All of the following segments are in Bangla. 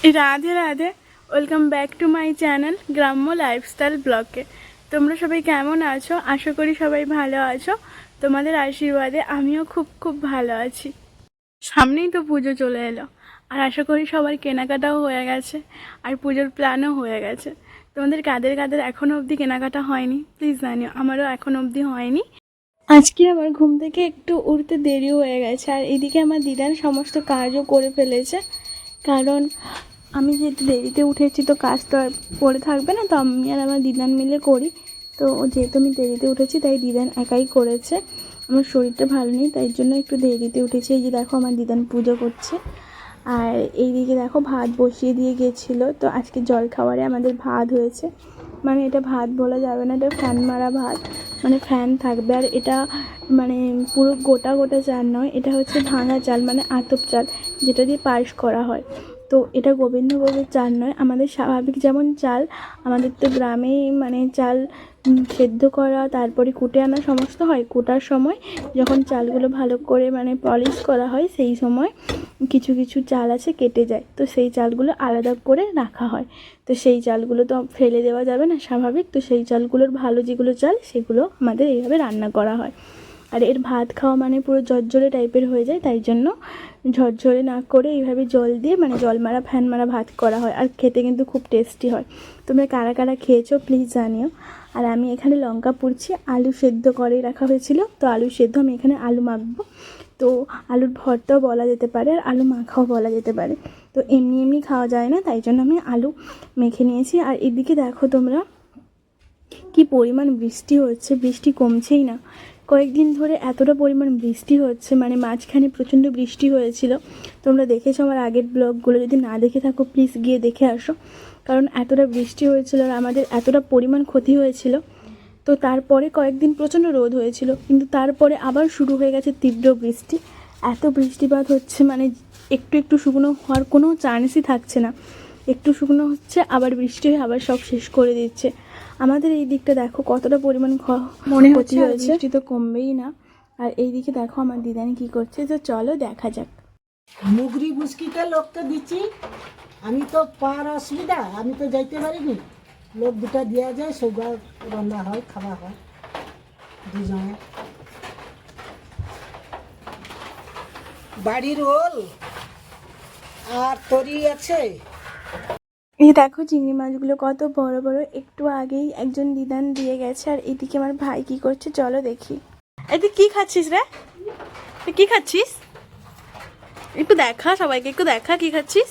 Radhe Radhe, welcome back to my channel গ্রাম্য লাইফস্টাইল ব্লগে। তোমরা সবাই কেমন আছো? আশা করি সবাই ভালো আছো। তোমাদের আশীর্বাদে আমিও খুব খুব ভালো আছি। সামনেই তো পুজো চলে এলো, আর আশা করি সবার কেনাকাটাও হয়ে গেছে আর পুজোর প্ল্যানও হয়ে গেছে। তোমাদের কাদের কাদের এখনও অবধি কেনাকাটা হয়নি প্লিজ জানিও, আমারও এখনও অবধি হয়নি। আজকে আমার ঘুম থেকে একটু উঠতে দেরি হয়ে গেছে, আর এদিকে আমার দিদার সমস্ত কাজও করে ফেলেছে। কারণ আমি যেহেতু দেরিতে উঠেছি তো কাজ তো আর পড়ে থাকবে না, তো আমি আর আমার দিদান মিলে করি। তো যেহেতু আমি দেরিতে উঠেছি তাই দিদান একাই করেছে। আমার শরীরটা ভালো নেই তাই জন্য একটু দেরিতে উঠেছি। এই যে দেখো আমার দিদান পুজো করছে, আর এইদিকে দেখো ভাত বসিয়ে দিয়ে গিয়েছিলো। তো আজকে জল খাবারে আমাদের ভাত হয়েছে, মানে এটা ভাত বলা যাবে না, এটা ফ্যান মারা ভাত, মানে ফ্যান থাকবে। আর এটা মানে পুরো গোটা গোটা চাল নয়, এটা হচ্ছে ভাঙা চাল, মানে আতপ চাল, যেটা দিয়ে পায়েস করা হয়। তো এটা গোবিন্দভোগের চাল নয়, আমাদের স্বাভাবিক যেমন চাল, আমাদের তো গ্রামে মানে চাল সেদ্ধ করা তারপরে কুটে আনা সমস্ত হয়। কোটার সময় যখন চালগুলো ভালো করে মানে পলিশ করা হয় সেই সময় কিছু কিছু চাল আছে কেটে যায়, তো সেই চালগুলো আলাদা করে রাখা হয়। তো সেই চালগুলো তো ফেলে দেওয়া যাবে না স্বাভাবিক, তো সেই চালগুলোর ভালো যেগুলো চাল সেগুলো আমাদের এইভাবে রান্না করা হয়। আর এর ভাত খাওয়া মানে পুরো ঝরঝরে টাইপের হয়ে যায়, তাই জন্য ঝরঝরে না করে এইভাবে জল দিয়ে মানে জল মারা ফ্যান মারা ভাত করা হয়। আর খেতে কিন্তু খুব টেস্টি হয়। তোমরা কারা কারা খেয়েছো প্লিজ জানিও। আর আমি এখানে লঙ্কা পুড়ছি, আলু সেদ্ধ করে রাখা হয়েছিল, তো আলু সেদ্ধ আমি এখানে আলু মাখবো। তো আলুর ভর্তাও বলা যেতে পারে আর আলু মাখাও বলা যেতে পারে। তো এমনি এমনি খাওয়া যায় না, তাই জন্য আমি আলু মেখে নিয়েছি। আর এদিকে দেখো তোমরা কি পরিমাণ বৃষ্টি হচ্ছে, বৃষ্টি কমছেই না। কয়েকদিন ধরে এতটা পরিমাণ বৃষ্টি হচ্ছে, মানে মাঝখানে প্রচণ্ড বৃষ্টি হয়েছিল। তোমরা দেখেছো আমার আগের ব্লগগুলো, যদি না দেখে থাকো প্লিজ গিয়ে দেখে আসো। কারণ এতটা বৃষ্টি হয়েছিল আর আমাদের এতটা পরিমাণ ক্ষতি হয়েছিল। তো তারপরে কয়েকদিন প্রচণ্ড রোদ হয়েছিল, কিন্তু তারপরে আবার শুরু হয়ে গেছে তীব্র বৃষ্টি। এত বৃষ্টিপাত হচ্ছে মানে একটু একটু শুকনো হওয়ার কোনো চান্সই থাকছে না। একটু শুকনো হচ্ছে আবার বৃষ্টি হয়ে আবার সব শেষ করে দিচ্ছে। আমাদের এই দিকটা দেখো কতটা পরিমাণ মনে হচ্ছে বৃষ্টি তো কমবেই না। আর এই দিকে দেখো আমার দিদানি কি করছে, তো চলো দেখা যাক। মুগরি বুসকিটা লোককে দিচ্ছি, আমি তো পার অসুবিধা, আমি তো যাইতে পারিনি। লোক দুটা দেওয়া যায়, সেগুলো রান্না হয়, খাওয়া হয় দুজনে। বাড়ির ওল আর তরি আছে। এই দেখো চিংড়ি মাছগুলো কত বড় বড়, একটু আগেই একজন দিদান দিয়ে গেছে। আর এদিকে আমার ভাই কি করছে চলো দেখি। এই তুই কি খাচ্ছিস রে? তুই কি খাচ্ছিস? একটু দেখা, সবাইকে একটু দেখা কি খাচ্ছিস।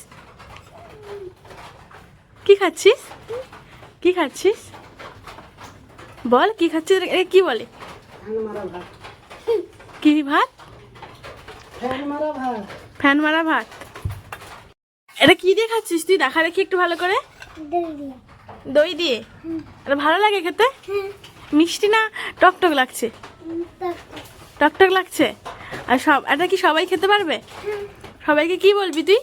কি খাচ্ছিস? কি খাচ্ছিস বল, কি খাচ্ছিস? কি বলে? ফ্যান মারা ভাত। কি ভাত? ফ্যান মারা ভাত। ফ্যান মারা ভাত। এটা কি দিয়ে খাচ্ছিস তুই? দেখা দেখি একটু ভালো করে। দই দিয়ে? এটা ভালো লাগে খেতে? মিষ্টি না টকটক লাগছে? টকটক লাগছে। আর সব এটা কি সবাই খেতে পারবে? সবাইকে কি বলবি তুই?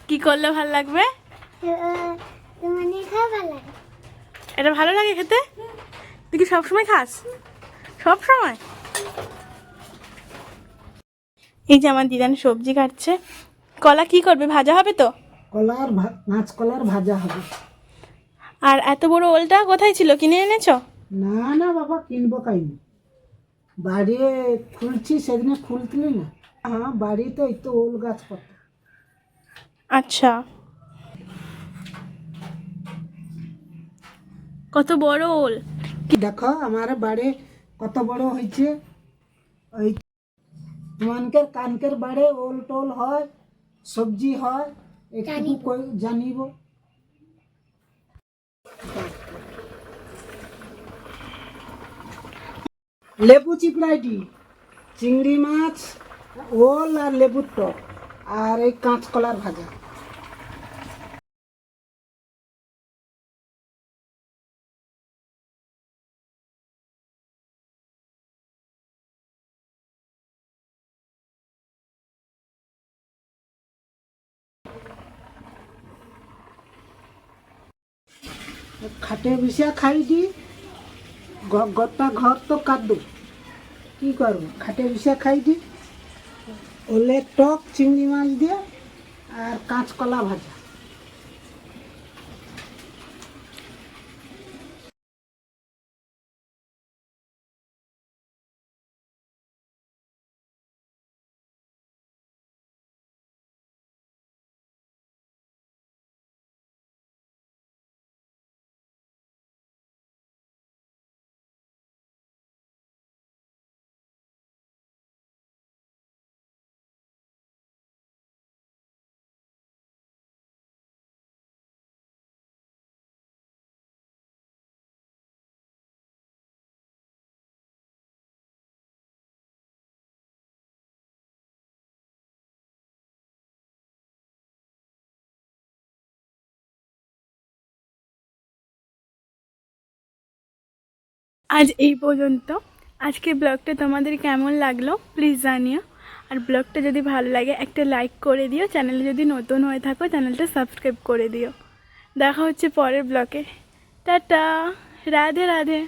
কি করলে ভালো লাগবে? এটা ভালো লাগে খেতে? তুই কি সবসময় খাস? সব সময়? এই যে আমার দিদান সবজি কাটছে। কলা কি করবে, ভাজা হবে তো? কলার মাছ কলার ভাজা হবে। আর এত বড় ওলটা কোথায় ছিল, কিনে এনেছো? না না বাবা, কিনবো কাইনি, বাড়ি খুলছি, সেদিনে খুলতলি না। হ্যাঁ বাড়িতে এই তো ওল গাছ কত। আচ্ছা, কত বড় ওল। দেখো আমার বাড়ি কত বড় হয়েছে। ওই তোমানকের কানকের বাড়ে ওল টোল হয়, সবজি হয়, একটু কই জানিব। লেবু চিপড়াইটি, চিংড়ি মাছ, ওল আর লেবুর টক, আর এই কাঁচকলার ভাজা। খাটে বসিয়া খাই দি, গোটা ঘর তো কাঁদু। কি করবো, খাটে বিষে খাই দি। ওলের টক চিংড়ি মাছ দিয়ে আর কাঁচকলা ভাজা। আজ এই পর্যন্ত। আজকের ব্লগটা তোমাদের কেমন লাগলো প্লিজ জানিও। আর ব্লগটা যদি ভালো লাগে একটা লাইক করে দিও, চ্যানেলে যদি নতুন হয়ে থাকো চ্যানেলটা সাবস্ক্রাইব করে দিও। দেখা হচ্ছে পরের ব্লগে। টাটা, রাধে রাধে।